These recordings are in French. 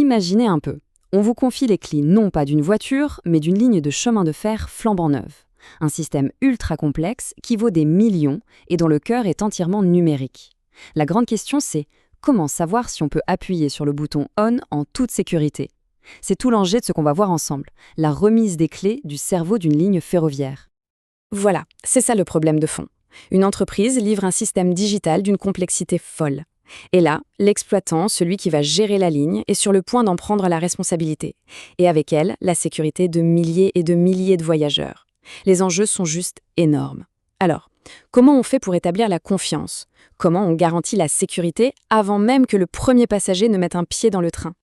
Imaginez un peu. On vous confie les clés non pas d'une voiture, mais d'une ligne de chemin de fer flambant neuve. Un système ultra complexe qui vaut des millions et dont le cœur est entièrement numérique. La grande question c'est, comment savoir si on peut appuyer sur le bouton On en toute sécurité? C'est tout l'enjeu de ce qu'on va voir ensemble, la remise des clés du cerveau d'une ligne ferroviaire. Voilà, c'est ça le problème de fond. Une entreprise livre un système digital d'une complexité folle. Et là, l'exploitant, celui qui va gérer la ligne, est sur le point d'en prendre la responsabilité. Et avec elle, la sécurité de milliers et de milliers de voyageurs. Les enjeux sont juste énormes. Alors, comment on fait pour établir la confiance? Comment on garantit la sécurité avant même que le premier passager ne mette un pied dans le train?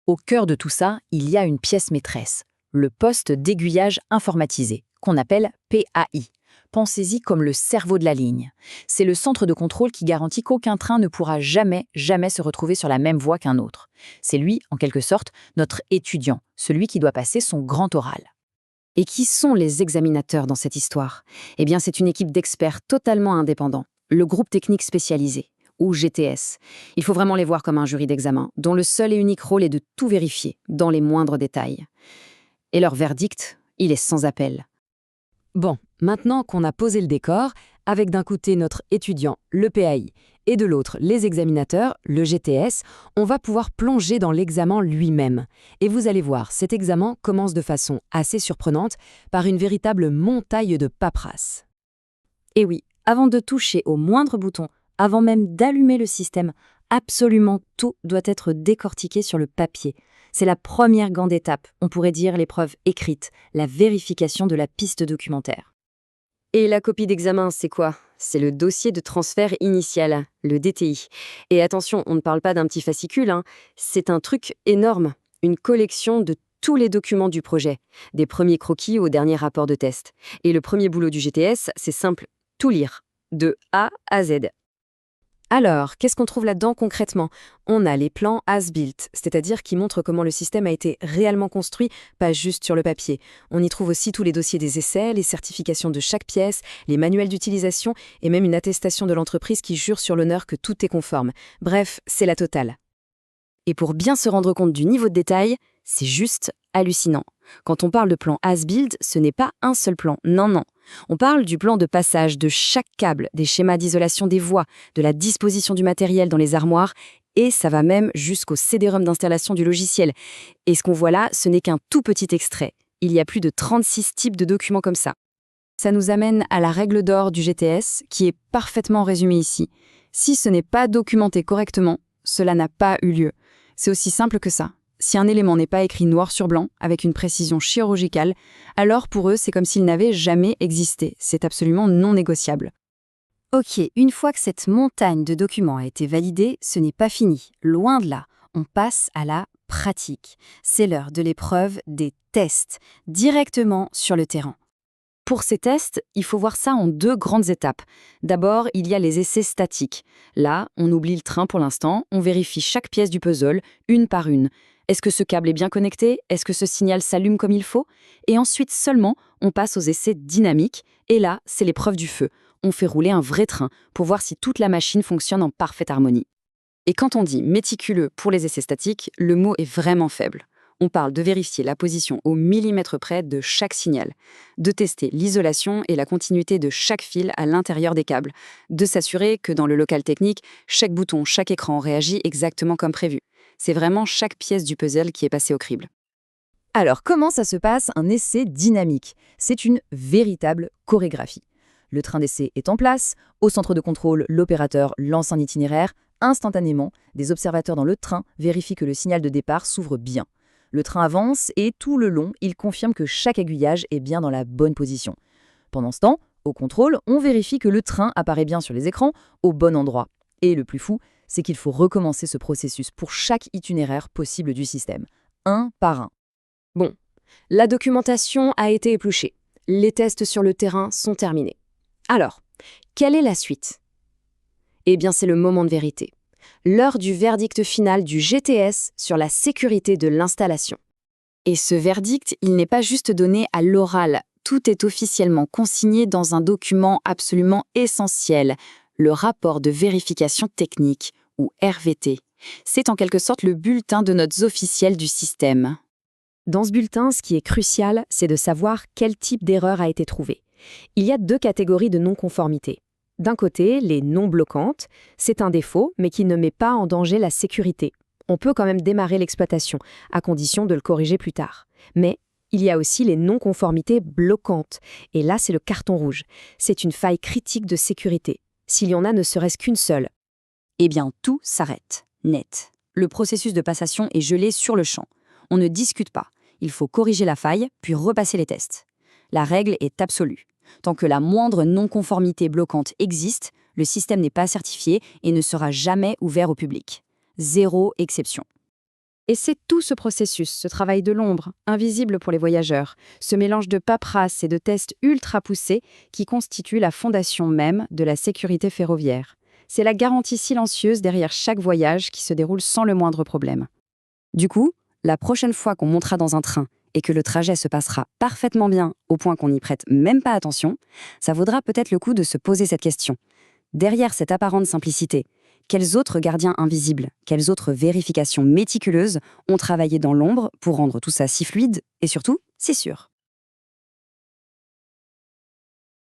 Au cœur de tout ça, il y a une pièce maîtresse, le poste d'aiguillage informatisé, qu'on appelle PAI. Pensez-y comme le cerveau de la ligne. C'est le centre de contrôle qui garantit qu'aucun train ne pourra jamais se retrouver sur la même voie qu'un autre. C'est lui, en quelque sorte, notre étudiant, celui qui doit passer son grand oral. Et qui sont les examinateurs dans cette histoire? Eh bien, c'est une équipe d'experts totalement indépendants, le groupe technique spécialisé, ou GTS. Il faut vraiment les voir comme un jury d'examen, dont le seul et unique rôle est de tout vérifier, dans les moindres détails. Et leur verdict, il est sans appel. Bon, maintenant qu'on a posé le décor, avec d'un côté notre étudiant, le PAI, et de l'autre les examinateurs, le GTS, on va pouvoir plonger dans l'examen lui-même. Et vous allez voir, cet examen commence de façon assez surprenante par une véritable montagne de paperasse. Et oui, avant de toucher au moindre bouton, avant même d'allumer le système, absolument tout doit être décortiqué sur le papier. C'est la première grande étape, on pourrait dire l'épreuve écrite, la vérification de la piste documentaire. Et la copie d'examen, c'est quoi? C'est le dossier de transfert initial, le DTI. Et attention, on ne parle pas d'un petit fascicule, c'est un truc énorme, une collection de tous les documents du projet, des premiers croquis au dernier rapport de test. Et le premier boulot du GTS, c'est simple, tout lire, de A à Z. Alors, qu'est-ce qu'on trouve là-dedans concrètement? On a les plans as-built, c'est-à-dire qui montrent comment le système a été réellement construit, pas juste sur le papier. On y trouve aussi tous les dossiers des essais, les certifications de chaque pièce, les manuels d'utilisation et même une attestation de l'entreprise qui jure sur l'honneur que tout est conforme. Bref, c'est la totale. Et pour bien se rendre compte du niveau de détail, c'est juste hallucinant. Quand on parle de plan as-built, ce n'est pas un seul plan, non. On parle du plan de passage de chaque câble, des schémas d'isolation des voies, de la disposition du matériel dans les armoires, et ça va même jusqu'au CD-ROM d'installation du logiciel. Et ce qu'on voit là, ce n'est qu'un tout petit extrait. Il y a plus de 36 types de documents comme ça. Ça nous amène à la règle d'or du GTS, qui est parfaitement résumée ici. Si ce n'est pas documenté correctement, cela n'a pas eu lieu. C'est aussi simple que ça. Si un élément n'est pas écrit noir sur blanc, avec une précision chirurgicale, alors pour eux, c'est comme s'il n'avait jamais existé. C'est absolument non négociable. Ok, une fois que cette montagne de documents a été validée, ce n'est pas fini. Loin de là, on passe à la pratique. C'est l'heure de l'épreuve des tests, directement sur le terrain. Pour ces tests, il faut voir ça en deux grandes étapes. D'abord, il y a les essais statiques. Là, on oublie le train pour l'instant, on vérifie chaque pièce du puzzle, une par une. Est-ce que ce câble est bien connecté? Est-ce que ce signal s'allume comme il faut? Et ensuite seulement, on passe aux essais dynamiques. Et là, c'est l'épreuve du feu. On fait rouler un vrai train pour voir si toute la machine fonctionne en parfaite harmonie. Et quand on dit méticuleux pour les essais statiques, le mot est vraiment faible. On parle de vérifier la position au millimètre près de chaque signal, de tester l'isolation et la continuité de chaque fil à l'intérieur des câbles, de s'assurer que dans le local technique, chaque bouton, chaque écran réagit exactement comme prévu. C'est vraiment chaque pièce du puzzle qui est passée au crible. Alors, comment ça se passe un essai dynamique? C'est une véritable chorégraphie. Le train d'essai est en place, au centre de contrôle, l'opérateur lance un itinéraire. Instantanément, des observateurs dans le train vérifient que le signal de départ s'ouvre bien. Le train avance et tout le long, il confirme que chaque aiguillage est bien dans la bonne position. Pendant ce temps, au contrôle, on vérifie que le train apparaît bien sur les écrans, au bon endroit. Et le plus fou, c'est qu'il faut recommencer ce processus pour chaque itinéraire possible du système, un par un. Bon, la documentation a été épluchée. Les tests sur le terrain sont terminés. Alors, quelle est la suite? Eh bien, c'est le moment de vérité. L'heure du verdict final du GTS sur la sécurité de l'installation. Et ce verdict, il n'est pas juste donné à l'oral, tout est officiellement consigné dans un document absolument essentiel, le rapport de vérification technique, ou RVT. C'est en quelque sorte le bulletin de notes officiel du système. Dans ce bulletin, ce qui est crucial, c'est de savoir quel type d'erreur a été trouvé. Il y a 2 catégories de non-conformité. D'un côté, les non bloquantes, c'est un défaut, mais qui ne met pas en danger la sécurité. On peut quand même démarrer l'exploitation, à condition de le corriger plus tard. Mais il y a aussi les non-conformités bloquantes, et là c'est le carton rouge. C'est une faille critique de sécurité. S'il y en a ne serait-ce qu'une seule. Eh bien, tout s'arrête, net. Le processus de passation est gelé sur le champ. On ne discute pas. Il faut corriger la faille, puis repasser les tests. La règle est absolue. Tant que la moindre non-conformité bloquante existe, le système n'est pas certifié et ne sera jamais ouvert au public. 0 exception. Et c'est tout ce processus, ce travail de l'ombre, invisible pour les voyageurs, ce mélange de paperasse et de tests ultra poussés qui constitue la fondation même de la sécurité ferroviaire. C'est la garantie silencieuse derrière chaque voyage qui se déroule sans le moindre problème. Du coup, la prochaine fois qu'on montera dans un train et que le trajet se passera parfaitement bien au point qu'on n'y prête même pas attention, ça vaudra peut-être le coup de se poser cette question. Derrière cette apparente simplicité, quels autres gardiens invisibles, quelles autres vérifications méticuleuses ont travaillé dans l'ombre pour rendre tout ça si fluide et surtout si sûr ?